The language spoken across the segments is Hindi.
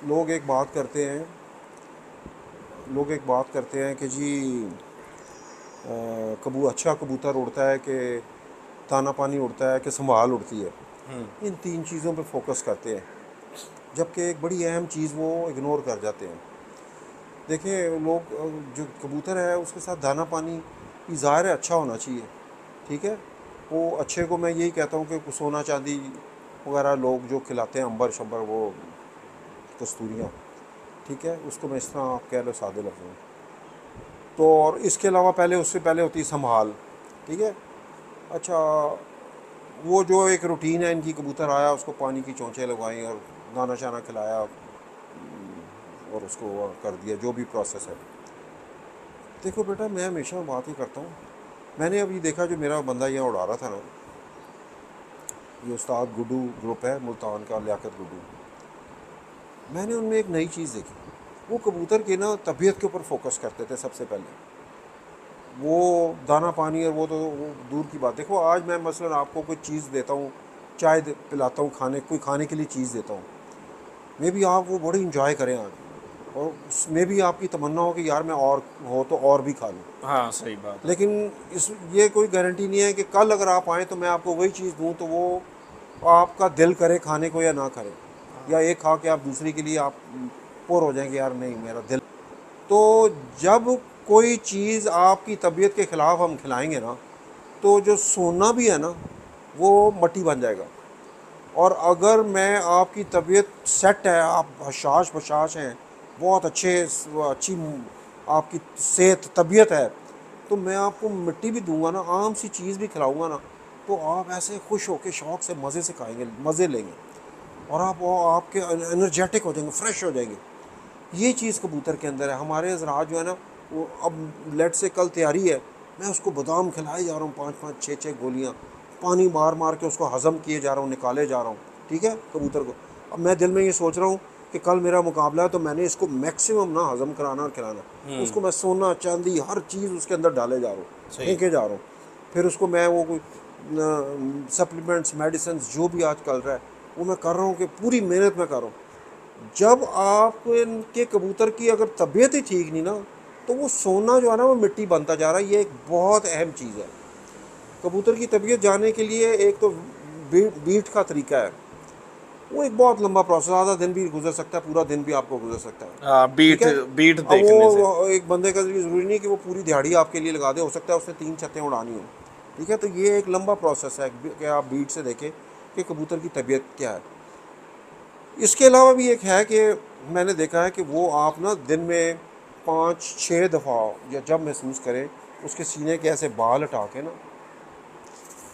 लोग एक बात करते हैं लोग एक बात करते हैं कि जी अच्छा कबूतर उड़ता है कि दाना पानी उड़ता है कि संभाल उड़ती है। इन तीन चीज़ों पे फोकस करते हैं, जबकि एक बड़ी अहम चीज़ वो इग्नोर कर जाते हैं। देखिए लोग जो कबूतर है उसके साथ दाना पानी की ज़ाहिर है अच्छा होना चाहिए, ठीक है। वो अच्छे को मैं यही कहता हूँ कि सोना चांदी वगैरह लोग जो खिलाते हैं, अंबर शंबर, वो कस्तूरियाँ, ठीक है, उसको मैं इस तरह आप कह लो सादे लफ्ज़ों में। तो और इसके अलावा पहले उससे पहले होती है संभाल, ठीक है। अच्छा, वो जो एक रूटीन है इनकी, कबूतर आया उसको पानी की चोंचें लगवाई और दाना शाना खिलाया और उसको वो कर दिया, जो भी प्रोसेस है। देखो बेटा, मैं हमेशा बात ही करता हूँ। मैंने अभी देखा जो मेरा बंदा यहाँ उड़ा रहा था ना, ये उस्ताद गुड्डू ग्रुप है मुल्तान का, लियाकत गुड्डू। मैंने उनमें एक नई चीज़ देखी। वो कबूतर की ना तबीयत के ऊपर फोकस करते थे सबसे पहले। वो दाना पानी और वो तो वो दूर की बात। देखो आज मैं मसलन आपको कोई चीज़ देता हूँ, चाय पिलाता हूँ, कोई खाने के लिए चीज़ देता हूँ, मे भी आप वो बड़ी इंजॉय करें आज, और उसमें भी आपकी तमन्ना हो कि यार मैं और हो तो और भी खा लूँ। हाँ, सही बात है। लेकिन इस ये कोई गारंटी नहीं है कि कल अगर आप आएँ तो मैं आपको वही चीज़ दूँ तो वो आपका दिल करे खाने को या ना करे, या एक खा के आप दूसरी के लिए आप पुर हो जाएंगे, यार नहीं मेरा दिल। तो जब कोई चीज़ आपकी तबीयत के ख़िलाफ़ हम खिलाएंगे ना, तो जो सोना भी है ना वो मट्टी बन जाएगा। और अगर मैं आपकी तबीयत सेट है, आप हशाश बशाश हैं, बहुत अच्छी आपकी सेहत तबीयत है, तो मैं आपको मिट्टी भी दूंगा ना, आम सी चीज़ भी खिलाऊंगा ना, तो आप ऐसे खुश होकर शौक़ से मज़े से खाएंगे, मज़े लेंगे, और आपके एनर्जेटिक हो जाएंगे, फ्रेश हो जाएंगे। ये चीज़ कबूतर के अंदर है। हमारे हजरात जो है ना, वो अब लेट से कल तैयारी है, मैं उसको बादाम खिलाए जा रहा हूँ, 5-5 6-6 गोलियाँ, पानी मार मार के उसको हज़म किए जा रहा हूँ, निकाले जा रहा हूँ, ठीक है, कबूतर को। अब मैं दिल में ये सोच रहा हूँ कि कल मेरा मुकाबला है, तो मैंने इसको मैक्सिमम ना हज़म कराना और खिलाना। उसको मैं सोना चांदी हर चीज़ उसके अंदर डाले जा रहा हूँ, सही। फेंके जा रहा हूँ। फिर उसको मैं वो कोई सप्लीमेंट्स मेडिसिन जो भी आज चल रहा है वो मैं कर रहा हूँ, कि पूरी मेहनत में कर रहा हूँ। जब आपको इनके कबूतर की अगर तबीयत ही ठीक नहीं ना, तो वो सोना जो है ना वो मिट्टी बनता जा रहा है। ये एक बहुत अहम चीज़ है। कबूतर की तबीयत जानने के लिए एक तो बीट का तरीका है, वो एक बहुत लंबा प्रोसेस, आधा दिन भी गुजर सकता है, पूरा दिन भी आपको गुजर सकता है, हाँ, ठीक बीट है। बीट अब देखने से। वो एक बंदे का ज़रूरी नहीं कि वो पूरी दिहाड़ी आपके लिए लगा दे, हो सकता है उसने 3 छतें उड़ानी हो, ठीक है। तो ये एक लंबा प्रोसेस है कि आप बीट से देखें कि कबूतर की तबीयत क्या है। इसके अलावा भी एक है कि मैंने देखा है कि वो आप ना दिन में 5-6 दफ़ा या जब महसूस करें, उसके सीने के ऐसे बाल हटा के ना,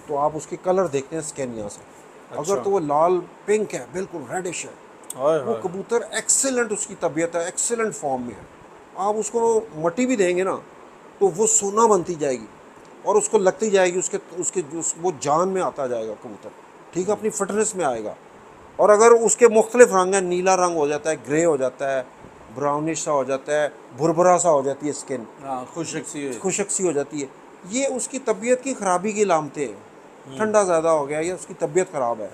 तो आप उसकी कलर देखते हैं स्किन यहाँ से। अगर अच्छा। तो वो लाल पिंक है, बिल्कुल रेडिश है, हाय वो हाय। कबूतर एक्सेलेंट, उसकी तबीयत है, एक्सेलेंट फॉर्म में है। आप उसको मट्टी भी देंगे ना, तो वो सोना बनती जाएगी, और उसको लगती जाएगी, उसके उसके वो जान में आता जाएगा कबूतर, ठीक है, अपनी फिटनेस में आएगा। और अगर उसके मुख्तलिफ रंग हैं, नीला रंग हो जाता है, ग्रे हो जाता है, ब्राउनिश सा हो जाता है, भुरभुरा सा हो जाती है स्किन, हाँ, खुशक सी है। खुशक सी हो जाती है, ये उसकी तबीयत की ख़राबी की लामतें हैं। ठंडा ज़्यादा हो गया या उसकी तबीयत ख़राब है,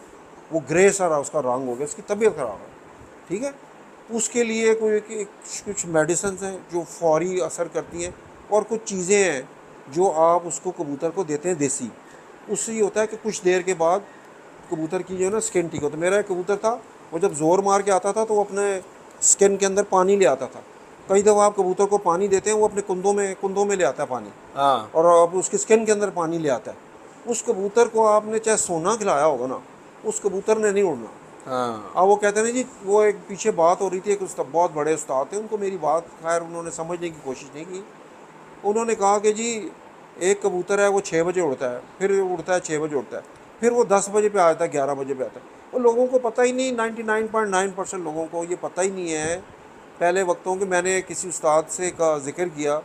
वो ग्रे सा उसका रंग हो गया, उसकी तबीयत ख़राब है, ठीक है। उसके लिए कुछ मेडिसिन हैं जो फौरी असर करती हैं, और कुछ चीज़ें हैं जो आप उसको कबूतर को देते हैं देसी। उससे ये होता है कि कुछ देर के बाद कबूतर की जो है ना स्किन ठीक होता है। मेरा एक कबूतर था, वो जब ज़ोर मार के आता था तो वो अपने स्किन के अंदर पानी ले आता था। कई दफ़ा आप कबूतर को पानी देते हैं, वो अपने कुंदों में ले आता है पानी, हाँ और अब उसकी स्किन के अंदर पानी ले आता है। उस कबूतर को आपने चाहे सोना खिलाया होगा ना, उस कबूतर ने नहीं उड़ना। हाँ। अब वो कहते हैं ना जी, वो एक पीछे बात हो रही थी, एक बहुत बड़े उस्ताद थे, उनको मेरी बात खैर उन्होंने समझने की कोशिश नहीं की। उन्होंने कहा कि जी एक कबूतर है, वो 6 बजे उड़ता है, फिर उड़ता है 6 बजे उड़ता है, फिर वो 10 बजे पे आता है, 11 बजे पे आता है। वो लोगों को पता ही नहीं, 99.9% लोगों को ये पता ही नहीं है। पहले वक्तों के मैंने किसी उस्ताद से का जिक्र किया,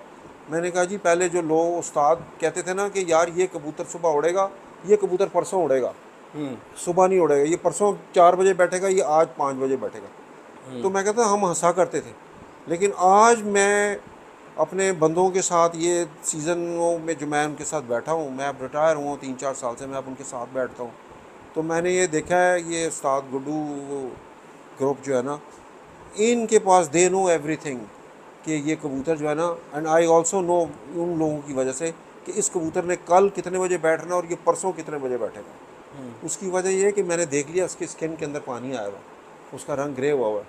मैंने कहा जी पहले जो लोग उस्ताद कहते थे ना कि यार ये कबूतर सुबह उड़ेगा, ये कबूतर परसों उड़ेगा, सुबह नहीं उड़ेगा, ये परसों 4 बजे बैठेगा, ये आज 5 बजे बैठेगा। तो मैं कहता हम हंसा करते थे। लेकिन आज मैं अपने बंदों के साथ ये सीज़नों में जो मैं उनके साथ बैठा हूँ, मैं अब रिटायर हुआ हूँ 3-4 साल से, मैं अब उनके साथ बैठता हूँ, तो मैंने ये देखा है, ये उस्ताद गुड्डू ग्रुप जो है ना, इनके पास दे नो एवरीथिंग कि ये कबूतर जो है ना, एंड आई ऑल्सो नो उन लोगों की वजह से कि इस कबूतर ने कल कितने बजे बैठना और ये परसों कितने बजे बैठेगा। उसकी वजह ये है कि मैंने देख लिया उसकी स्किन के अंदर पानी आया हुआ, उसका रंग ग्रे हुआ हुआ है।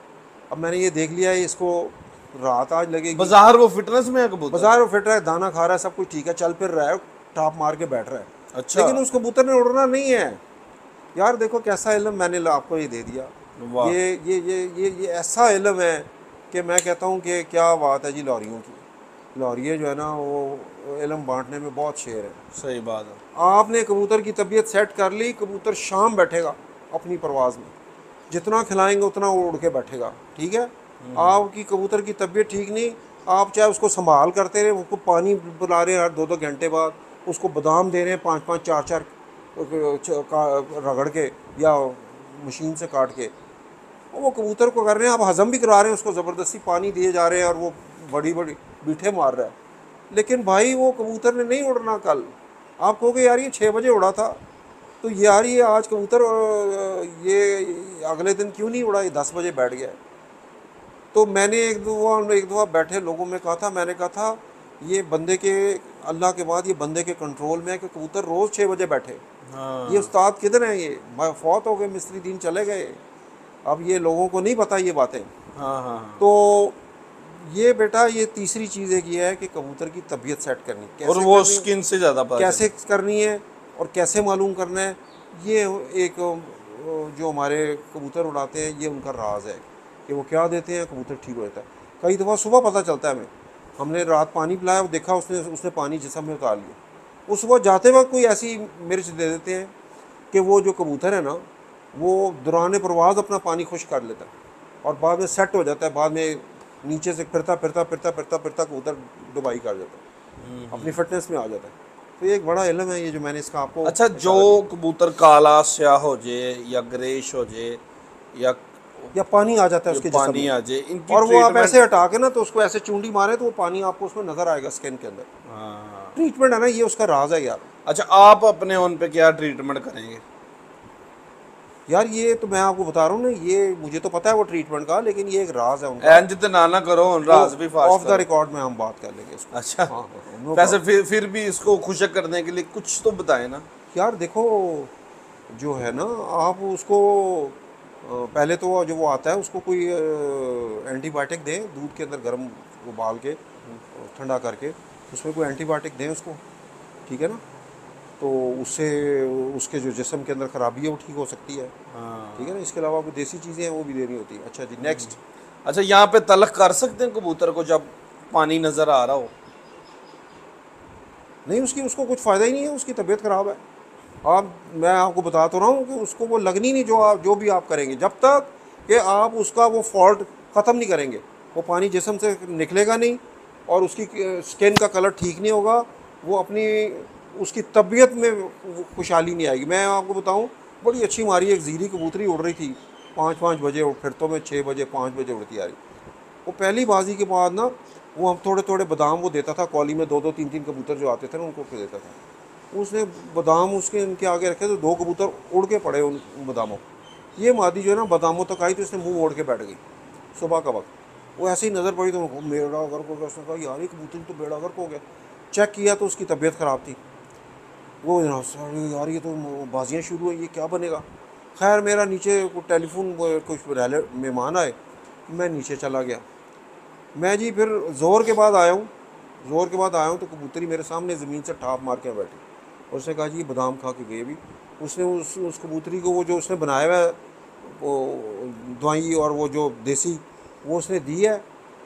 अब मैंने ये देख लिया है इसको रात आज लगेगी। बाजार वो फिटनेस में है कबूतर? बाजार वो फिट रहा है, दाना खा रहा है, सब कुछ ठीक है, चल फिर रहा है, टाप मार के बैठ रहा है। अच्छा। लेकिन उस कबूतर ने उड़ना नहीं है यार। देखो कैसा इल्म मैंने आपको ये दे दिया। ये ऐसा इल्म है कि मैं कहता हूँ कि क्या बात है जी लॉरियों की। लॉरिये जो है ना वो इल्म बांटने में बहुत शेर है। सही बात है। आपने कबूतर की तबीयत सेट कर ली, कबूतर शाम बैठेगा अपनी परवाज़ में, जितना खिलाएंगे उतना वो उड़ के बैठेगा, ठीक है। आपकी कबूतर की तबीयत ठीक नहीं, आप चाहे उसको संभाल करते रहे, उसको पानी पिला रहे हैं हर 2-2 घंटे बाद, उसको बादाम दे रहे हैं 5-5 4-4 रगड़ के या मशीन से काट के, वो कबूतर को कर रहे हैं, आप हज़म भी करा रहे हैं, उसको ज़बरदस्ती पानी दिए जा रहे हैं और वो बड़ी बड़ी बीठे मार रहा है। लेकिन भाई वो कबूतर ने नहीं उड़ना कल। आप कहोगे यार ये 6 बजे उड़ा था, तो यार ये आज कबूतर ये अगले दिन क्यों नहीं उड़ा, ये 10 बजे बैठ गया। तो मैंने एक दफ़ा बैठे लोगों में कहा था, मैंने कहा था ये बंदे के, अल्लाह के बाद ये बंदे के कंट्रोल में है कि कबूतर रोज़ 6 बजे बैठे। हाँ। ये उस्ताद किधर हैं, ये फौत हो गए, मिस्त्री दिन चले गए, अब ये लोगों को नहीं पता ये बातें। हाँ। तो ये बेटा ये तीसरी चीज़ एक ये है कि कबूतर की तबीयत सेट करनी, कैसे और वो करनी, स्किन से ज़्यादा पता कैसे करनी है और कैसे मालूम करना है, ये एक जो हमारे कबूतर उड़ाते हैं ये उनका राज है कि वो क्या देते हैं, कबूतर ठीक हो जाता है। कई दफ़ा सुबह पता चलता है हमें, हमने रात पानी पिलाया, देखा उसने पानी जिस्म में उतार लिया, उस सुबह जाते वक्त कोई ऐसी मिर्च दे देते हैं कि वो जो कबूतर है ना वो दौरान परवाज़ अपना पानी खुश कर लेता है और बाद में सेट हो जाता है, बाद में नीचे से फिरता कबूतर दुबाई कर जाता है, अपनी फिटनेस में आ जाता है। तो ये एक बड़ा इल्म है ये जो मैंने इसका आपको। अच्छा, जो कबूतर काला स्याह हो जाए या ग्रेश हो जाए या पानी आ जाता है उसके जिस्म पानी में, आ जाए, इनकी और वो आप ट्रीटमेंट- ऐसे हटा के ना तो उसको ऐसे चूंडी मारे तो वो पानी आपको उसमें नजर आएगा स्किन के अंदर। हाँ। ट्रीटमेंट है ना, ये उसका राज है यार। अच्छा, आप अपने उन पे क्या ट्रीटमेंट करेंगे? यार ये तो मैं आपको बता रहा हूँ ना, ये मुझे तो पता है वो ट्रीटमेंट का, लेकिन ये एक राज है उनका। एंज तो ना करो, राज भी फास्ट ऑफ द रिकॉर्ड में हम बात कर लेंगे इसको। अच्छा। हाँ, वैसे फिर भी इसको खुशक करने के लिए कुछ तो बताए ना यार। देखो जो है ना, आप उसको पहले तो जो वो आता है उसको कोई एंटीबायोटिक दें, दूध के अंदर गर्म उबाल के ठंडा करके उसमें कोई एंटीबायोटिक दें उसको, ठीक है ना। तो उससे उसके जो जिस्म के अंदर ख़राबी है वो ठीक हो सकती है, ठीक है ना। इसके अलावा कोई देसी चीज़ें हैं वो भी देनी होती है। अच्छा जी, नेक्स्ट। अच्छा, यहाँ पे तलख कर सकते हैं कबूतर को जब पानी नज़र आ रहा हो? नहीं, उसको कुछ फ़ायदा ही नहीं है, उसकी तबीयत ख़राब है। मैं आपको बता तो रहा हूँ कि उसको वो लगनी नहीं जो भी आप करेंगे, जब तक कि आप उसका वो फॉल्ट ख़त्म नहीं करेंगे, वो पानी जिस्म से निकलेगा नहीं और उसकी स्किन का कलर ठीक नहीं होगा, वो अपनी उसकी तबीयत में खुशहाली नहीं आएगी। मैं आपको बताऊं, बड़ी अच्छी हमारी एक ज़ीरी कबूतरी उड़ रही थी 5-5 बजे, फिर तो मैं 6 बजे 5 बजे उड़ती आ रही। वो पहली बाजी के बाद ना वो हम थोड़े थोड़े बादाम वो देता था, कॉली में 2-2 3-3 कबूतर जो आते थे ना उनको देता था। उसने बादाम उसके इनके आगे रखे तो 2 कबूतर उड़ के पड़े उन बादामों। ये मादी जो है ना बादामों तक आई तो इसने मुँह मोड़ के बैठ गई सुबह का वक्त। वो ऐसे ही नज़र पड़ी तो बेड़ा गर्क हो गया। उसने कहा यार ये कबूतर तो बेड़ा गर्क हो गया। चेक किया तो उसकी तबीयत ख़राब थी। वो यार ये तो बाजियाँ शुरू हुई, ये क्या बनेगा। खैर मेरा नीचे को टेलीफोन कुछ मेहमान आए, मैं नीचे चला गया। मैं जी फिर ज़ोर के बाद आया हूँ तो कबूतरी मेरे सामने ज़मीन से ठाप मार के बैठी और उसने कहा जी ये बादाम खा के गई। अभी उसने उस कबूतरी को वो जो उसने बनाया हुआ है वो दवाई और वो जो देसी वो उसने दी है,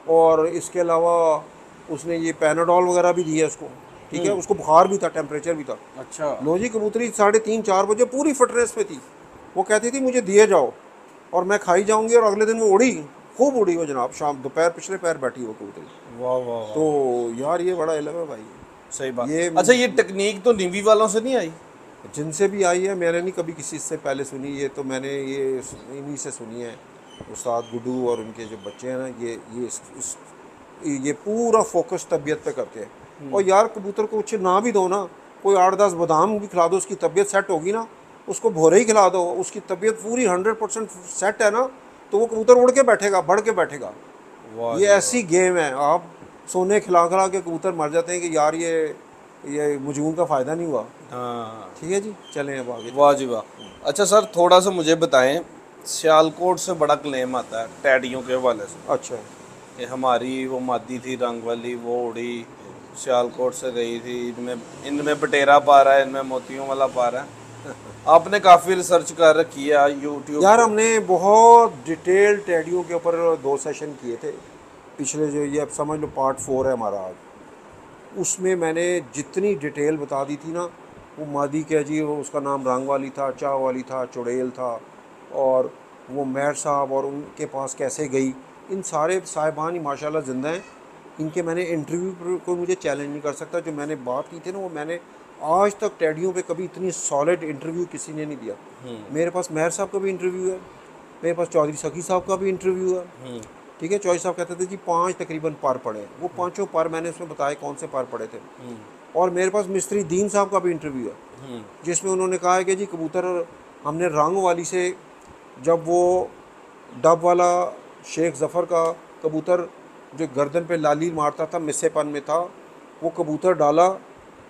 और इसके अलावा उसने ये पैनाडॉल वगैरह भी दी है उसको, ठीक है। उसको बुखार भी था, टेम्परेचर भी था। अच्छा। लो जी, कबूतरी 3:30-4 बजे पूरी फिटनेस पे थी। वो कहती थी मुझे दिए जाओ और मैं खाई जाऊंगी, और अगले दिन वो उड़ी, खूब उड़ी वो जनाब। शाम दोपहर पिछले पैर बैठी वो कबूतरी। वाह वाह। तो यार ये बड़ा इल्म है भाई। सही बात। ये अच्छा, ये टेक्निक तो नेवी वालों से नहीं आई? जिनसे भी आई है, मैंने नहीं कभी किसी से पहले सुनी। ये तो मैंने ये इन्हीं से सुनी है, उस्ताद गुड्डू और उनके जो बच्चे हैं ना, ये पूरा फोकस तबीयत पे करते हैं। और यार कबूतर को कुछ ना भी दो ना, कोई 8-10 बादाम भी खिला दो, उसकी तबीयत सेट होगी ना। उसको भोरे ही खिला दो, उसकी तबीयत पूरी 100% सेट है ना, तो वो कबूतर उड़ के बैठेगा, बढ़ के बैठेगा। वाह ये जी ऐसी गेम है। आप सोने खिला खिला के कबूतर मर जाते हैं कि यार ये मुजून का फ़ायदा नहीं हुआ। वाह। हाँ। ठीक है जी, चलें अब आगे वाह चलें। जी वाह। अच्छा सर, थोड़ा सा मुझे बताएं, सियालकोट से बड़ा क्लेम आता है टैडियों के हवाले से अच्छा। कि हमारी वो मादी थी रंग वाली, वो उड़ी सियालकोट से गई थी, इनमें इनमें बटेरा पा रहा है, इनमें मोतियों वाला पा रहा है। आपने काफ़ी रिसर्च कर रखी है यूट्यूब यार पे। हमने बहुत डिटेल टेडियों के ऊपर 2 सेशन किए थे पिछले, जो ये अब समझ लो पार्ट 4 है हमारा आज। उसमें मैंने जितनी डिटेल बता दी थी ना, वो मादी क्या जी, वो उसका नाम रंग वाली था, चाह वाली था, चुड़ैल था, और वो मेयर साहब और उनके पास कैसे गई। इन सारे साहिबान ही माशाल्लाह ज़िंदा हैं। इनके मैंने इंटरव्यू पर कोई मुझे चैलेंज नहीं कर सकता। जो मैंने बात की थी ना, वो मैंने आज तक टेडियों पे कभी इतनी सॉलिड इंटरव्यू किसी ने नहीं दिया। मेरे पास मेयर साहब का भी इंटरव्यू है, मेरे पास चौधरी सखी साहब का भी इंटरव्यू है। ठीक है, चौधरी साहब कहते थे जी 5 तकरीबन पर पढ़े, वो 5 पर मैंने उसमें बताया कौन से पर पढ़े थे। और मेरे पास मिस्त्री दीन साहब का भी इंटरव्यू है, जिसमें उन्होंने कहा है कि जी कबूतर हमने रंग वाली से, जब वो डब वाला शेख ज़फ़र का कबूतर जो गर्दन पे लाली मारता था, मिस्सेपन में था, वो कबूतर डाला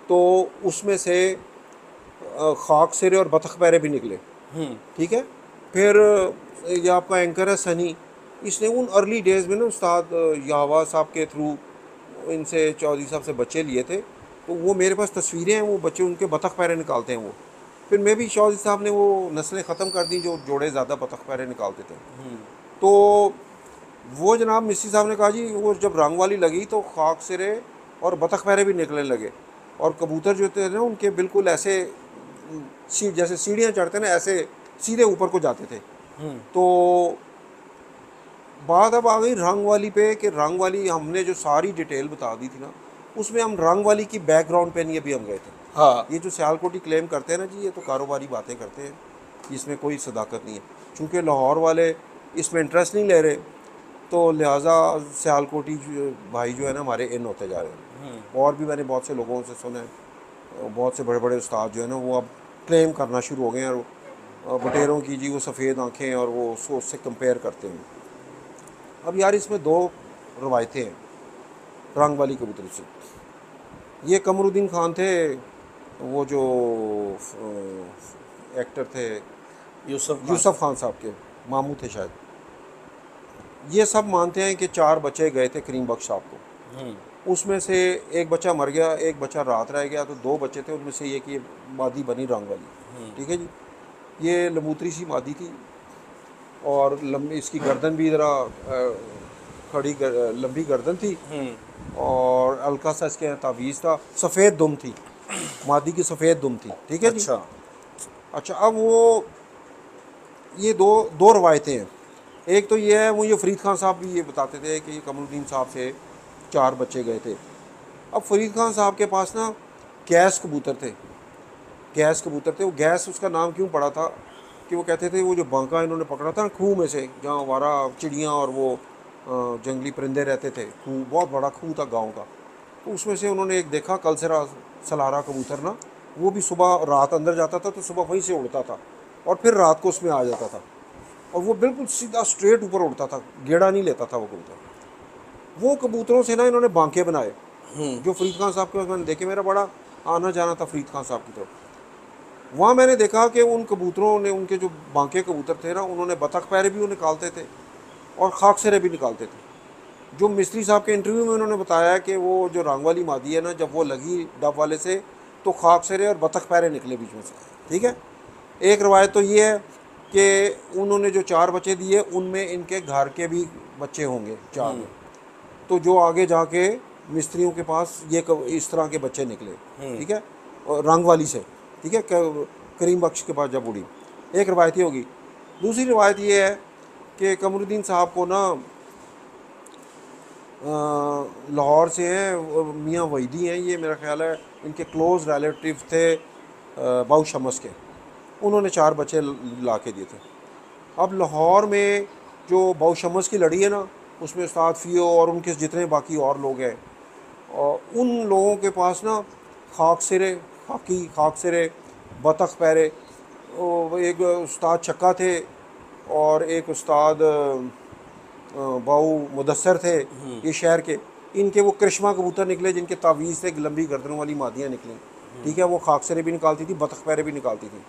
तो उसमें से खाक सिरे और बतख पैरे भी निकले। ठीक है। फिर ये आपका एंकर है सनी, इसने उन अर्ली डेज़ में ना उस्ताद यावा साहब के थ्रू इनसे, चौधरी साहब से बच्चे लिए थे। तो वो मेरे पास तस्वीरें हैं, वो बच्चे उनके बतख पैरे निकालते हैं वो। फिर मैं भी, चौधरी साहब ने वो नस्लें ख़त्म कर दी जो जोड़े ज़्यादा बतख पैरे निकालते थे। तो वो जनाब मिस्त्री साहब ने कहा जी, वो जब रंग वाली लगी तो खाक सिरे और बतख पैरे भी निकलने लगे, और कबूतर जो थे ना उनके बिल्कुल ऐसे जैसे सीढ़ियाँ चढ़ते ना, ऐसे सीधे ऊपर को जाते थे। तो बात अब आ गई रंग वाली पे, कि रंग वाली हमने जो सारी डिटेल बता दी थी ना, उसमें हम रंग वाली की बैकग्राउंड पे नहीं अभी हम गए थे। हाँ। ये जो सियालकोटी क्लेम करते हैं ना जी, ये तो कारोबारी बातें करते हैं, इसमें कोई सदाकत नहीं है। चूँकि लाहौर वाले इसमें इंटरेस्ट नहीं ले रहे, तो लिहाजा सियालकोटी भाई जो है ना हमारे इन होते जा रहे हैं। और भी मैंने बहुत से लोगों से सुना है, बहुत से बड़े बड़े उस्ताद जो है ना, वो अब क्लेम करना शुरू हो गए हैं, और बटेरों की जी वो सफ़ेद आँखें, और वो उससे कंपेयर करते हैं। अब यार इसमें 2 रवायतें हैं रंग वाली कबूतरी से। ये कमरुद्दीन खान थे, वो जो एक्टर थे, यूसुफ खान साहब के मामू थे शायद। ये सब मानते हैं कि 4 बच्चे गए थे करीम बख्श साहब को, उसमें से एक बच्चा मर गया, एक बच्चा रात रह गया, तो 2 बच्चे थे, उनमें से ये कि मादी बनी रंग वाली। ठीक है जी। ये लमूतरी सी मादी थी, और लंबी इसकी गर्दन भी ज़रा लंबी गर्दन थी, और हल्का सा इसके तावीज़ था, सफ़ेद दुम थी, मादी की सफ़ेद दुम थी। ठीक है जी। अच्छा, अब वो ये दो रवायतें हैं। एक तो ये है, वो ये फ़रीद खान साहब भी ये बताते थे कि कमरुद्दीन साहब से 4 बच्चे गए थे। अब फ़रीद खान साहब के पास ना गैस कबूतर थे, वो गैस उसका नाम क्यों पड़ा था कि वो कहते थे वो जो बांका इन्होंने पकड़ा था ना खूह में से, जहाँ हमारा चिड़ियाँ और वो जंगली परिंदे रहते थे, खूह बहुत बड़ा खूह था गांव का, तो उसमें से उन्होंने एक देखा कलसरा सलारा कबूतर ना, वो भी सुबह रात अंदर जाता था तो सुबह वहीं से उड़ता था, और फिर रात को उसमें आ जाता था, और वो बिल्कुल सीधा स्ट्रेट ऊपर उड़ता था, गेड़ा नहीं लेता था वो कबूतर। वो कबूतरों से ना इन्होंने बांके बनाए, जो फ़रीद खान साहब के पास मैंने देखे, मेरा बड़ा आना जाना था फ़रीद खान साहब की तरफ। वहाँ मैंने देखा कि उन कबूतरों ने, उनके जो बांके कबूतर थे ना, उन्होंने बतख पैरे भी निकालते थे और खाक सिरे भी निकालते थे। जो मिस्त्री साहब के इंटरव्यू में उन्होंने बताया कि वो जो रंग वाली मादी है ना, जब वो लगी डब वाले से तो खाक सिरे और बतख पैरे निकले बीच में से। ठीक है। एक रवायत तो ये है कि उन्होंने जो 4 बच्चे दिए, उनमें इनके घर के भी बच्चे होंगे 4 में, तो जो आगे जाके मिस्त्रियों के पास ये इस तरह के बच्चे निकले। ठीक है, और रंग वाली से। ठीक है, करीम बख्श के पास जब उड़ी, एक रवायत ही होगी। दूसरी रवायत ये है कि कमरुद्दीन साहब को ना लाहौर से हैं, मियाँ वहीदी हैं, ये मेरा ख्याल है इनके क्लोज़ रिलेटिव थे बाऊ शमस के, उन्होंने 4 बच्चे ला के दिए थे। अब लाहौर में जो बाऊ शमस की लड़ी है ना, उसमें उस्ताद फ़ियो और उनके जितने बाकी और लोग हैं, और उन लोगों के पास ना खाक सिरे, बतख पैरे, एक उस्ताद चक्का थे, और एक उस्ताद बाऊ मुदस्सर थे ये शहर के, इनके वो करिश्मा कबूतर निकले जिनके तावीज़ से लंबी गर्दनों वाली मादियाँ निकली, ठीक है। वो खाकसरे भी निकालती थी, बतख पैरे भी निकालती थी,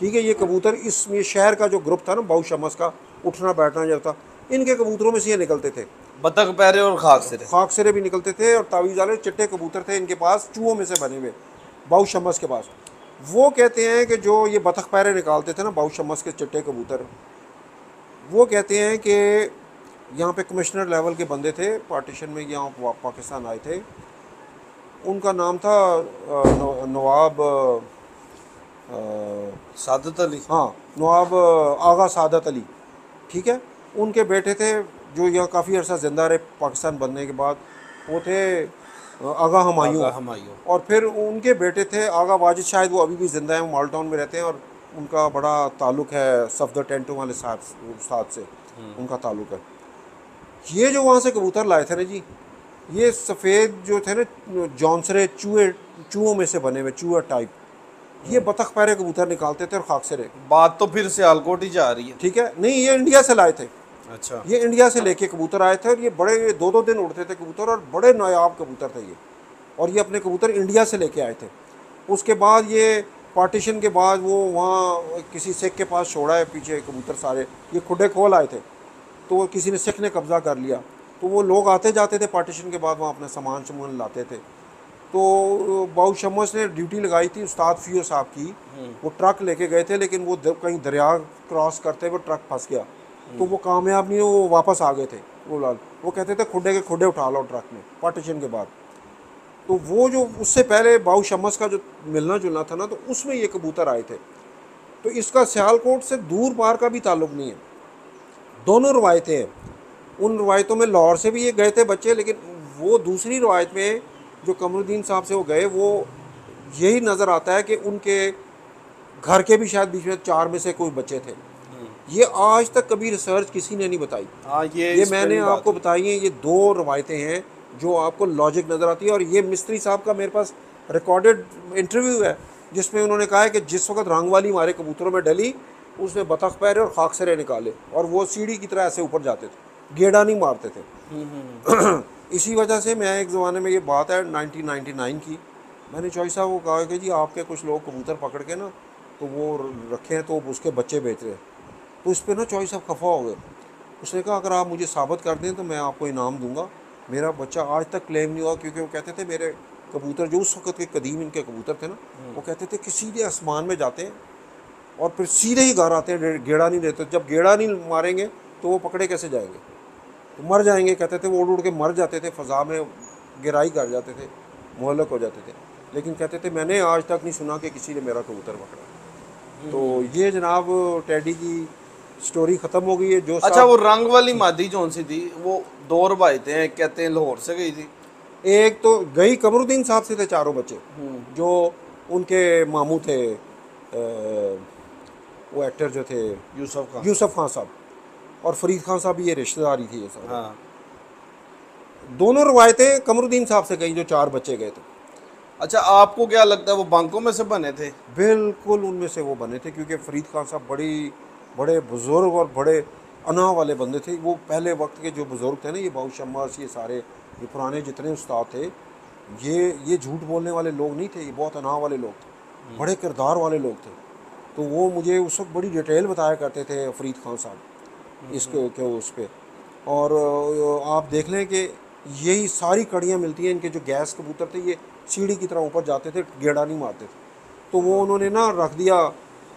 ठीक है। ये कबूतर इसमें शहर का जो ग्रुप था ना बाऊ शमस का, उठना बैठना जब था, इनके कबूतरों में से ये निकलते थे। बतख पैरे और खाकसरे भी निकलते थे और तावीज़ वाले चिट्टे कबूतर थे इनके पास, चूहों में से बने हुए बाऊ शमस के पास। वो कहते हैं कि जो ये बतख पैरे निकालते थे ना बाऊ शमस के चिट्टे कबूतर, वो कहते हैं कि यहाँ पे कमिश्नर लेवल के बंदे थे पार्टीशन में, यहाँ पाकिस्तान आए थे, उनका नाम था नवाब सादत अली, हाँ नवाब आगा सादत अली, ठीक है। उनके बेटे थे जो यहाँ काफ़ी अर्सा ज़िंदा रहे पाकिस्तान बनने के बाद, वो थे आगा हुमायूं, और फिर उनके बेटे थे आगा वाजिद, शायद वो अभी भी ज़िंदा हैं, माल टाउन में रहते हैं, और उनका बड़ा ताल्लुक़ है सफदर टेंटो वाले साहब उस्ताद से, उनका ताल्लुक़ है। ये जो वहाँ से कबूतर लाए थे ना जी, ये सफ़ेद जो थे ना जौनसरे चूहों में से बने हुए, चूहा टाइप, ये बतख पैरे कबूतर निकालते थे और खाकसरे। बात तो फिर सियालकोट ही जा रही है, ठीक है। नहीं, ये इंडिया से लाए थे। अच्छा, ये इंडिया से लेके कबूतर आए थे और ये बड़े 2-2 दिन उड़ते थे कबूतर, और बड़े नायाब कबूतर थे ये, और ये अपने कबूतर इंडिया से लेके आए थे। उसके बाद ये पार्टीशन के बाद वो वहाँ किसी सिख के पास छोड़ा है पीछे कबूतर सारे, ये खुडे खोल आए थे, तो किसी ने सिख ने कब्ज़ा कर लिया, तो वो लोग आते जाते थे पार्टीशन के बाद वहाँ अपना सामान लाते थे। तो बाऊ शमस ने ड्यूटी लगाई थी उस्ताद फियो साहब की, वो ट्रक लेके गए थे, लेकिन वो कहीं दरिया क्रॉस करते हुए ट्रक फंस गया, तो वो कामयाब नहीं, वो वापस आ गए थे। वो कहते थे खुडे के खुडे उठा लो ट्रक में पार्टीशन के बाद। तो वो जो उससे पहले बाऊ शमस का जो मिलना जुलना था ना, तो उसमें ये कबूतर आए थे। तो इसका सियालकोट से दूर पार का भी ताल्लुक़ नहीं है, दोनों रवायतें हैं। उन रवायतों में लाहौर से भी ये गए थे बच्चे, लेकिन वो दूसरी रवायत में जो कमरुद्दीन साहब से वो गए, वो यही नज़र आता है कि उनके घर के भी शायद बीच में 4 में से कोई बच्चे थे। ये आज तक कभी रिसर्च किसी ने नहीं बताई। ये मैंने आपको बताई है, ये 2 रवायतें हैं जो आपको लॉजिक नज़र आती है। और ये मिस्त्री साहब का मेरे पास रिकॉर्डेड इंटरव्यू है जिसमें उन्होंने कहा है कि जिस वक्त रंग वाली हमारे कबूतरों में डली, उसने बतख पैरे और खाकसरे निकाले, और वो सीढ़ी की तरह ऐसे ऊपर जाते थे, गेड़ा नहीं मारते थे। इसी वजह से मैं एक ज़माने में, ये बात है 1999 की, मैंने चौधरी साहब को कहा कि जी आपके कुछ लोग कबूतर पकड़ के ना तो वो रखे हैं, तो उसके बच्चे बेच रहे हैं। तो इस पर ना चौधरी साहब खफा हो गए। उसने कहा अगर आप मुझे साबित कर दें तो मैं आपको इनाम दूंगा। मेरा बच्चा आज तक क्लेम नहीं हुआ, क्योंकि वो कहते थे मेरे कबूतर जो उस वक्त के कदीम इनके कबूतर थे ना, वो कहते थे कि सीधे आसमान में जाते हैं और फिर सीधे ही घर आते हैं, गेड़ा नहीं देते। जब गेड़ा नहीं मारेंगे तो वो पकड़े कैसे जाएंगे, तो मर जाएंगे। कहते थे वो उड़ उड़ के मर जाते थे, फ़ज़ा में गिराई कर जाते थे, मुहल्लक हो जाते थे। लेकिन कहते थे मैंने आज तक नहीं सुना कि किसी ने मेरा कबूतर पकड़ा। तो ये जनाब टेडी की स्टोरी ख़त्म हो गई है। जो अच्छा, वो रंग वाली मादी जौन सी थी, वो 2 रवायतें हैं, कहते हैं लाहौर से गई थी। एक तो गई कमरुद्दीन साहब से थे 4 बच्चे, जो उनके मामू थे, वो एक्टर जो थे यूसुफ खान साहब, और फरीद खान साहब भी ये रिश्तेदारी थी ये सब। हाँ। दोनों रवायतें कमरुद्दीन साहब से गई जो 4 बच्चे गए थे। अच्छा, आपको क्या लगता है वो बांकों में से बने थे? बिल्कुल उनमें से वो बने थे, क्योंकि फरीद खान साहब बड़े बुज़ुर्ग और बड़े अना वाले बंदे थे। वो पहले वक्त के जो बुज़ुर्ग थे ना, ये बाऊ शम्मास, ये सारे ये पुराने जितने उस्ताद थे, ये झूठ बोलने वाले लोग नहीं थे, ये बहुत अना वाले लोग थे, बड़े किरदार वाले लोग थे। तो वो मुझे उस वक्त बड़ी डिटेल बताया करते थे फरीद खान साहब इसके के उस पर। और आप देख लें कि यही सारी कड़ियाँ मिलती हैं। इनके जो गैस कबूतर थे, ये सीढ़ी की तरह ऊपर जाते थे, गेड़ा नहीं मारते थे। तो वो उन्होंने ना रख दिया,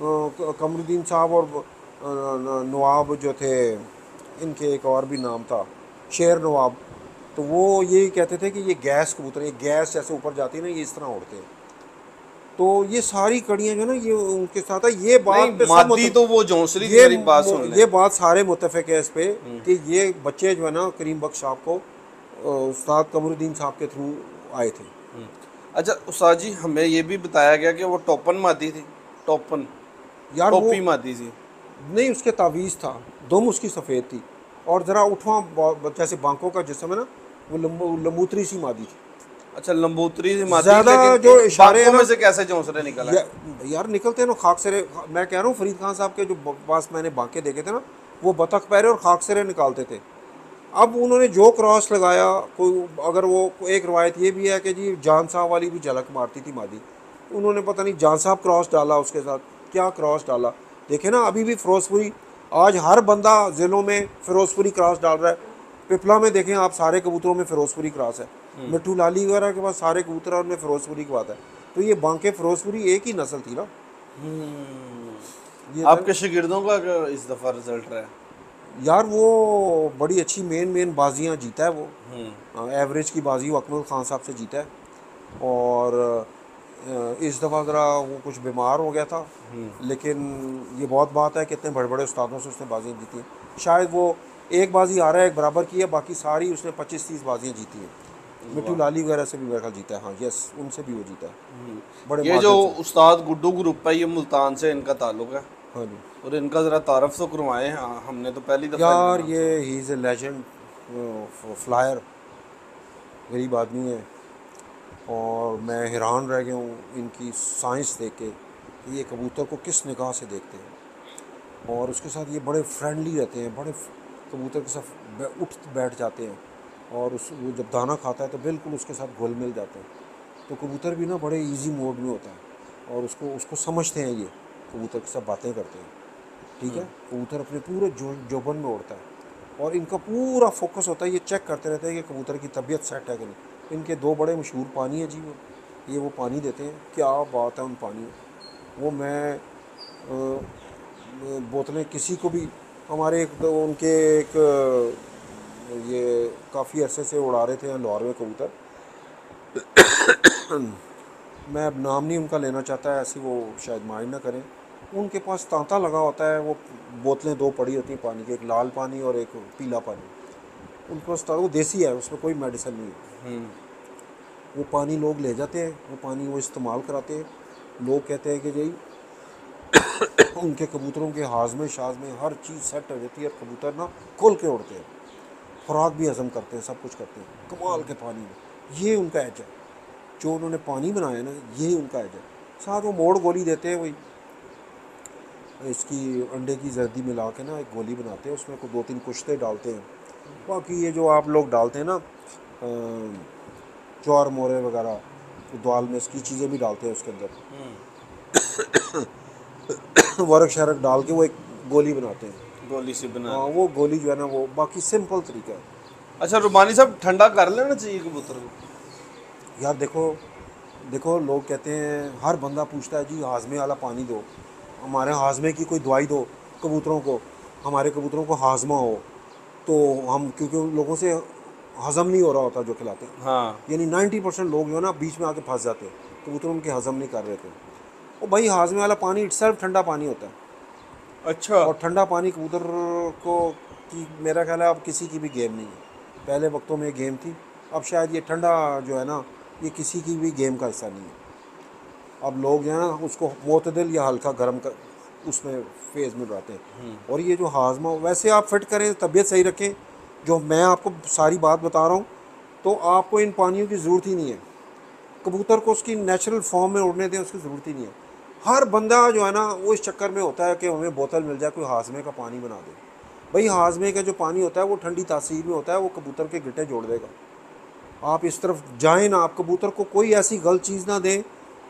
कमरुद्दीन साहब और नवाब जो थे, इनके एक और भी नाम था, शेर नवाब। तो वो यही कहते थे कि ये गैस कबूतर, ये गैस जैसे ऊपर जाती है ना, ये इस तरह उड़ते हैं। तो ये सारी कड़ियाँ जो ना ये उनके साथ है। ये बात पे मादी तो वो जौनसरी थी, मेरी बात सुन ले। ये बात सारे मुत्तफिक है इस पे कि ये बच्चे जो है ना करीम बख्श साहब को उस्ताद कमरुद्दीन साहब के थ्रू आए थे। अच्छा उस्ताद जी, हमें ये भी बताया गया कि वो टोपन मादी थी। टोपन यार टोपी मादी थी नहीं, उसके तावीज़ था, दुम उसकी सफ़ेद थी, और ज़रा उठवा जैसे बांकों का जिस्म है ना, वो लंबूतरी सी मादी थी। अच्छा, लंबूतरी सी मादी। ज़्यादा जो इशारे में से कैसे जौंसरे निकला? यार निकलते हैं ना खाक से। मैं कह रहा हूँ फरीद खान साहब के जो पास मैंने बांके देखे थे ना, वो बतख पैरे और खाकसरे निकालते थे। अब उन्होंने जो क्रॉस लगाया, कोई अगर वो एक रवायत ये भी है कि जी जान साहब वाली भी झलक मारती थी मादी, उन्होंने पता नहीं जान साहब क्रॉस डाला उसके साथ, क्या क्रॉस डाला। देखे ना अभी भी फिरोजपुरी, आज हर बंदा ज़िलों में फिरोजपुरी क्रॉस डाल रहा है। पिपला में देखें आप, सारे कबूतरों में फिरोजपुरी क्रॉस है। मिट्टू लाली वगैरह के पास सारे कबूतर हैं, उनमें फिरोजपुरी की बात है। तो ये बांके फिरोजपुरी एक ही नस्ल थी ना। ये आपके शागिर्दों का इस दफा रिजल्ट रहा है? यार वो बड़ी अच्छी मेन बाजियां जीता है वो। एवरेज की बाजी वो अकमल खान साहब से जीता है। और इस दफ़ा ज़रा वो कुछ बीमार हो गया था, लेकिन ये बहुत बात है कि इतने बड़े बड़े उस्तादों से उसने बाजियाँ जीती हैं। शायद वो एक बाजी आ रहा है एक बराबर की है, बाकी सारी उसने 25-30 बाजियाँ जीती हैं। मिट्टू लाली वगैरह से भी मेरा ख्याल जीता है। हाँ यस, उनसे भी वो जीता है बड़े ये जो मार्जिन से। उस्ताद गुड्डू ग्रुप है, ये मुल्तान से इनका ताल्लुक है, हाँ जी और इनका ज़रा तारफ़ तो करवाएं। हाँ, हमने तो पहली दफ़ा यार, ये he is a legend flyer, गरीब आदमी है। और मैं हैरान रह गया हूँ इनकी साइंस देख के कि ये कबूतर को किस निगाह से देखते हैं। और उसके साथ ये बड़े फ्रेंडली रहते हैं, बड़े कबूतर के साथ उठ बैठ जाते हैं। और वो जब दाना खाता है तो बिल्कुल उसके साथ घुल मिल जाते हैं। तो कबूतर भी ना बड़े इजी मोड में होता है, और उसको उसको समझते हैं। ये कबूतर के साथ बातें करते हैं, ठीक है। कबूतर अपने पूरे जोबन में उड़ता है, और इनका पूरा फोकस होता है, ये चेक करते रहते हैं कि कबूतर की तबीयत सेट है कि नहीं। इनके दो बड़े मशहूर पानी है जी, वो पानी देते हैं, क्या बात है उन पानी में। वो मैं बोतलें किसी को भी, हमारे एक तो उनके एक ये काफ़ी अरसे से उड़ा रहे थे लाहौर में कबूतर। मैं अब नाम नहीं उनका लेना चाहता है, ऐसी वो शायद माइंड ना करें। उनके पास तांता लगा होता है, वो बोतलें दो पड़ी होती हैं पानी की, एक लाल पानी और एक पीला पानी। उनके पास वो देसी है, उसमें कोई मेडिसिन नहीं है। वो पानी लोग ले जाते हैं, वो पानी वो इस्तेमाल कराते हैं। लोग कहते हैं कि जी उनके कबूतरों के हाजमे शाजमे हर चीज़ सेट हो जाती है, कबूतर ना खुल के उड़ते हैं, खुराक भी हजम करते हैं, सब कुछ करते हैं कमाल के पानी में। ये उनका एज है, जो उन्होंने पानी बनाया ना, ये उनका एज है। साथ वो मोड़ गोली देते हैं, वही इसकी अंडे की जर्दी मिला के ना एक गोली बनाते हैं, उसमें को 2-3 कुश्ते डालते हैं। बाकी ये जो आप लोग डालते हैं ना चौर मोरे वगैरह, तो दाल में इसकी चीज़ें भी डालते हैं उसके अंदर, वर्क शरक डाल के वो एक गोली बनाते हैं। गोली से बना। हाँ, वो गोली जो है ना, वो बाकी सिंपल तरीका है। अच्छा रुबानी साहब, ठंडा कर लेना चाहिए कबूतर को? यार देखो लोग कहते हैं, हर बंदा पूछता है जी हाजमे वाला पानी दो, हमारे हाजमे की कोई दवाई दो कबूतरों को, हमारे कबूतरों को हाजमा हो। तो हम, क्योंकि उन लोगों से हज़म नहीं हो रहा होता जो खिलाते हैं। हाँ, यानी 90% लोग जो है ना बीच में आके फंस जाते हैं, कबूतर उनके हज़म नहीं कर रहे थे। और भाई हाजमे वाला पानी इट्सल्फ ठंडा पानी होता है, अच्छा। और ठंडा पानी कबूतर को की मेरा ख्याल है अब किसी की भी गेम नहीं है। पहले वक्तों में गेम थी, अब शायद ये ठंडा जो है ना, ये किसी की भी गेम का हिस्सा नहीं है। अब लोग जो है ना उसको मोतदिल या हल्का गर्म कर उसमें फेज़ में उड़ाते हैं। और ये जो हाजमा, वैसे आप फिट करें, तबीयत सही रखें, जो मैं आपको सारी बात बता रहा हूँ, तो आपको इन पानियों की ज़रूरत ही नहीं है। कबूतर को उसकी नेचुरल फॉर्म में उड़ने दें, उसकी ज़रूरत ही नहीं है। हर बंदा जो है ना वो इस चक्कर में होता है कि हमें बोतल मिल जाए, कोई हाजमे का पानी बना दे। भाई हाजमे का जो पानी होता है वो ठंडी तासीर में होता है, वो कबूतर के गिट्टे जोड़ देगा। आप इस तरफ जाएं ना, आप कबूतर को कोई ऐसी गलत चीज़ ना दें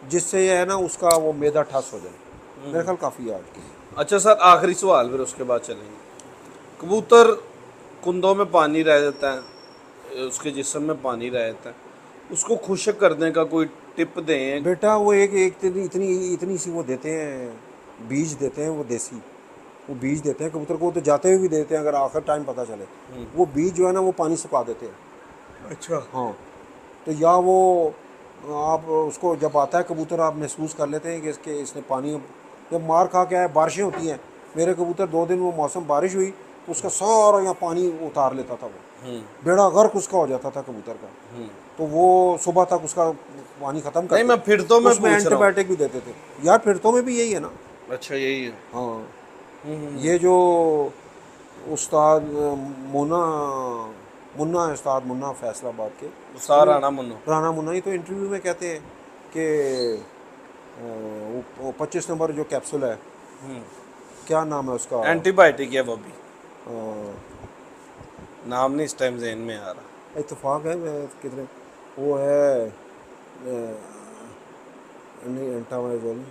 जिससे है ना उसका वो मैदा ठस हो जाए। मेरे ख्याल काफ़ी है आज की। अच्छा सर, आखिरी सवाल, फिर उसके बाद चलेंगे। कबूतर कुंदों में पानी रह जाता है, उसके जिस्म में पानी रह जाता है, उसको खुश्क करने का कोई टिप दें? बेटा वो एक एक इतनी सी वो देते हैं, बीज देते हैं, वो देसी वो बीज देते हैं कबूतर को, तो जाते हुए भी देते हैं अगर आखिर टाइम पता चले। वो बीज जो है ना वो पानी सुखा देते हैं। अच्छा। हाँ, तो या वो आप उसको जब आता है कबूतर, आप महसूस कर लेते हैं कि इसने पानी जब मार खा के आए, बारिशें होती हैं, मेरे कबूतर 2 दिन वो मौसम बारिश हुई तो उसका सारा यहाँ पानी उतार लेता था, वो बेड़ा गर्क उसका हो जाता था कबूतर का। तो वो सुबह तक उसका पानी ख़त्म नहीं, मैं फिर तो मैं उसमें पूछ रहा हूँ। एंटीबायोटिक भी देते थे। यार फिरतों में भी यही है ना। अच्छा, यही है। हाँ, ये जो उस्ताद मुन्ना मुन्ना है, उस्ताद मुन्ना फैसलाबाद के, उस्ताद राणा मुन्नो। राणा मुन्ना ही तो इंटरव्यू में कहते हैं कि वो 25 नंबर जो कैप्सूल है, क्या नाम है उसका, एंटीबायोटिक है वो भी। नाम नहीं इस टाइम जहन में आ रहा। इत्तेफाक है कितने, वो है नहीं एंटामाइजोल,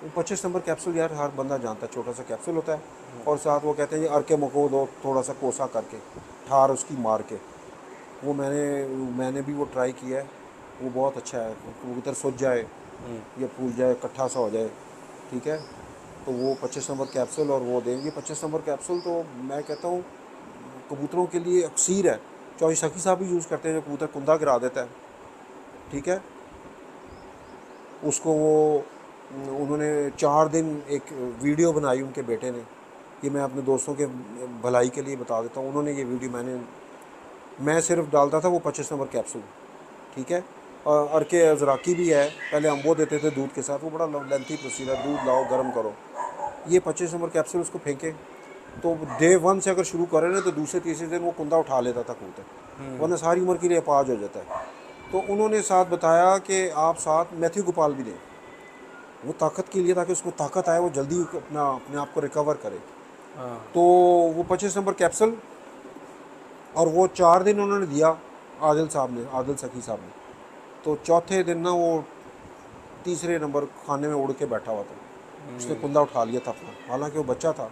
वो 25 नंबर कैप्सूल यार हर बंदा जानता है, छोटा सा कैप्सूल होता है और साथ वो कहते हैं जी अर्के मको दो थोड़ा सा कोसा करके ठार उसकी मार के, वो मैंने भी वो ट्राई किया है, वो बहुत अच्छा है, कबूतर सूझ जाए या फूल जाए इकट्ठा सा हो जाए, ठीक है, तो वो 25 नंबर कैप्सूल और वो देंगे। 25 नंबर कैप्सूल तो मैं कहता हूँ कबूतरों के लिए अक्सीर है, चौधरी सखी साहब भी यूज़ करते हैं, जो कबूतर कुंदा गिरा देता है, ठीक है, उसको वो उन्होंने 4 दिन एक वीडियो बनाई उनके बेटे ने, ये मैं अपने दोस्तों के भलाई के लिए बता देता हूँ, उन्होंने ये वीडियो मैं सिर्फ डालता था वो 25 नंबर कैप्सूल, ठीक है, और अर्के अजराकी भी है, पहले हम वो देते थे दूध के साथ, वो बड़ा लेंथी प्रोसीजर, दूध लाओ गर्म करो, ये 25 नंबर कैप्सूल उसको फेंके, तो डे 1 से अगर शुरू करें ना तो दूसरे तीसरे दिन वो कुंदा उठा लेता था कबूतर, वरना सारी उम्र के लिए अपाज हो जाता है। तो उन्होंने साथ बताया कि आप साथ मेथी गोपाल भी दें, वो ताकत के लिए, ताकि उसको ताकत आए, वो जल्दी अपने आप को रिकवर करे। तो वो 25 नंबर कैप्सूल और वो 4 दिन उन्होंने दिया आदिल सखी साहब ने, तो चौथे दिन ना वो तीसरे नंबर खाने में उड़ के बैठा हुआ था, उसने कुंदा उठा लिया था अपना, हालांकि वो बच्चा था।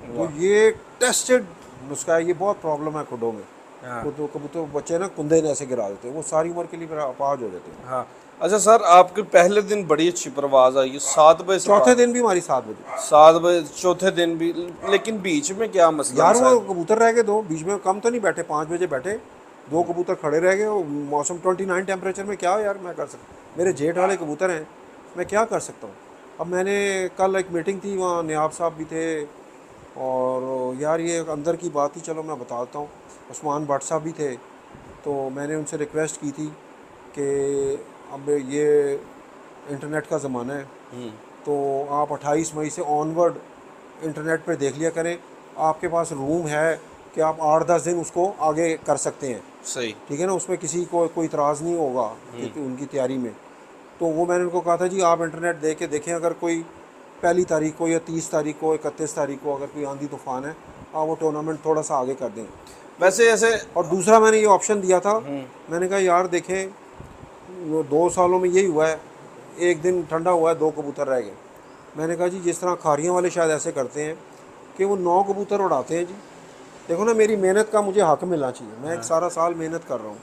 तो ये टेस्टेड नुस्खा है, ये बहुत प्रॉब्लम है खुडों में, तो कबूतर बच्चे ना कुंदे ऐसे गिरा देते हैं, वो सारी उम्र के लिए मेरा अपाज हो जाते हैं। हाँ। अच्छा सर, आपके पहले दिन बड़ी अच्छी परवाज आई, 7 बजे से चौथे दिन भी हमारी 7 बजे, 7 बजे, चौथे दिन भी, लेकिन बीच में क्या मसला यार था? वो कबूतर रह गए दो, बीच में कम तो नहीं बैठे, 5 बजे बैठे, 2 कबूतर खड़े रह गए, वो मौसम 29 टेम्परेचर में, क्या यार मैं कर सकता, मेरे जेठ वाले कबूतर हैं, मैं क्या कर सकता हूँ। अब मैंने कल एक मीटिंग थी, वहाँ नियाब साहब भी थे, और यार ये अंदर की बात ही, चलो मैं बताता हूँ, उस्मान भट्ट साहब भी थे, तो मैंने उनसे रिक्वेस्ट की थी कि अब ये इंटरनेट का ज़माना है, तो आप 28 मई से ऑनवर्ड इंटरनेट पे देख लिया करें, आपके पास रूम है कि आप 8-10 दिन उसको आगे कर सकते हैं, सही, ठीक है ना, उसमें किसी को कोई इतराज़ नहीं होगा कि उनकी तैयारी में। तो वो मैंने उनको कहा था जी आप इंटरनेट दे के देखें, अगर कोई 1 तारीख को या 30 तारीख को 31 तारीख को अगर कोई आंधी तूफान है, आप वो टूर्नामेंट थोड़ा सा आगे कर दें। वैसे ऐसे। और दूसरा मैंने ये ऑप्शन दिया था, मैंने कहा यार देखें 2 सालों में यही हुआ है, एक दिन ठंडा हुआ है 2 कबूतर रह गए, मैंने कहा जी जिस तरह खारियाँ वाले शायद ऐसे करते हैं कि वो 9 कबूतर उड़ाते हैं जी, देखो ना मेरी मेहनत का मुझे हक मिलना चाहिए, मैं एक सारा साल मेहनत कर रहा हूँ,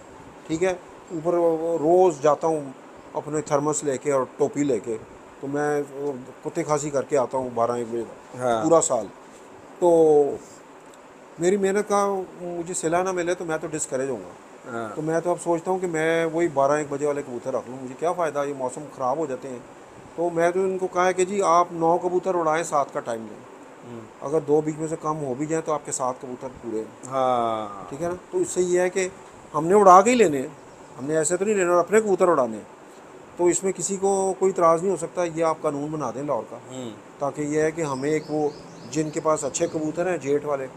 ठीक है, ऊपर रोज़ जाता हूँ अपने थर्मस लेके और टोपी लेके, तो मैं कुत्ते खांसी करके आता हूँ 12-1 बजे पूरा साल, तो मेरी मेहनत का मुझे सिला ना मिले तो मैं तो डिस्करेज होऊंगा। तो मैं तो अब सोचता हूँ कि मैं वही 12-1 बजे वाले कबूतर रख लूँ, मुझे क्या फ़ायदा, ये मौसम ख़राब हो जाते हैं। तो मैं तो इनको कहा है कि जी आप 9 कबूतर उड़ाएं, 7 का टाइम दें, अगर 2 बीच में से कम हो भी जाए तो आपके 7 कबूतर पूरे हैं। हाँ, ठीक है ना, तो इससे ये है कि हमने उड़ा के ही लेने हैं, हमने ऐसे तो नहीं लेना, और अपने कबूतर उड़ाने हैं, तो इसमें किसी को कोई इतराज़ नहीं हो सकता। ये आप कानून बना दें लाहौर का, ताकि ये है कि हमें एक वो जिनके पास अच्छे कबूतर हैं जेठ वाले,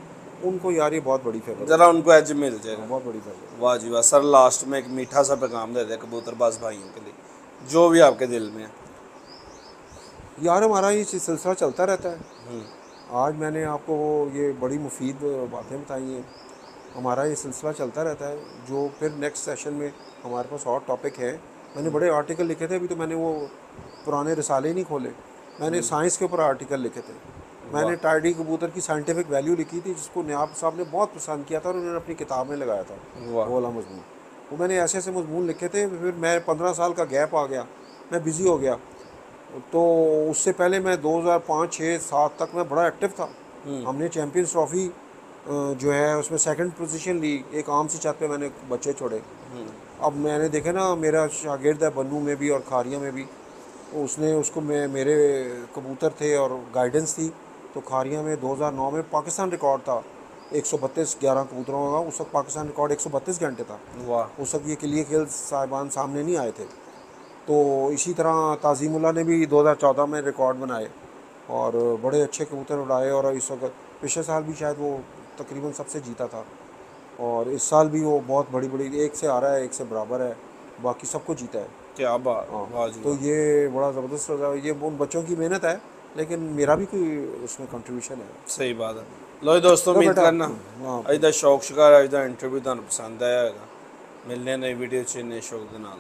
उनको यार ये बहुत बड़ी फेवर, जरा उनको एज मिल जाएगा। बहुत बड़ी फेवर। वाह जी वाह सर, लास्ट में एक मीठा सा पैगाम दे दे कबूतरबाज भाइयों के लिए, जो भी आपके दिल में है। यार हमारा ये सिलसिला चलता रहता है, आज मैंने आपको ये बड़ी मुफीद बातें बताई हैं, हमारा ये सिलसिला चलता रहता है, जो फिर नेक्स्ट सेशन में हमारे पास और टॉपिक है। मैंने बड़े आर्टिकल लिखे थे, अभी तो मैंने वो पुराने रिसाले नहीं खोले, मैंने साइंस के ऊपर आर्टिकल लिखे थे, मैंने टार्डी कबूतर की साइंटिफिक वैल्यू लिखी थी, जिसको नियाब साहब ने बहुत पसंद किया था और उन्होंने अपनी किताब में लगाया था वो वाला मजमून। वो मैंने ऐसे ऐसे मजमून लिखे थे, फिर मैं 15 साल का गैप आ गया, मैं बिज़ी हो गया, तो उससे पहले मैं 2005, 6, 7 तक मैं बड़ा एक्टिव था। हमने चैम्पियंस ट्रॉफ़ी जो है उसमें सेकंड पोजीशन ली, एक आम सी छत पे मैंने बच्चे छोड़े। अब मैंने देखा ना, मेरा शागिर्द है बन्नू में भी और खारिया में भी, उसने उसको मेरे कबूतर थे और गाइडेंस थी, तो खारिया में 2009 में पाकिस्तान रिकॉर्ड था 132 11 कबूतरों का, उस वक्त पाकिस्तान रिकॉर्ड 132 घंटे था। वाह, उस वक्त ये किलिए खेल साहिबान सामने नहीं आए थे। तो इसी तरह ताज़ीमुल्लाह ने भी 2014 में रिकॉर्ड बनाए और बड़े अच्छे कबूतर उड़ाए, और इस वक्त पिछले साल भी शायद वो तकरीबन सबसे जीता था, और इस साल भी वो बहुत बड़ी बड़ी एक से आ रहा है, एक से बराबर है, बाकी सबको जीता है। क्या बात, हाँ, वाह जी तो वाह। ये बड़ा ज़बरदस्त रहा है, ये उन बच्चों की मेहनत है लेकिन मेरा भी कोई उसमें कंट्रीब्यूशन है। सही बात है। लो जी दोस्तों, उम्मीद बेटा, करना हाँ। अज का शौक शिकार अज का इंटरव्यू तुहानू पसंद आया होगा। मिलने नई वीडियो च नए शौक के नाल।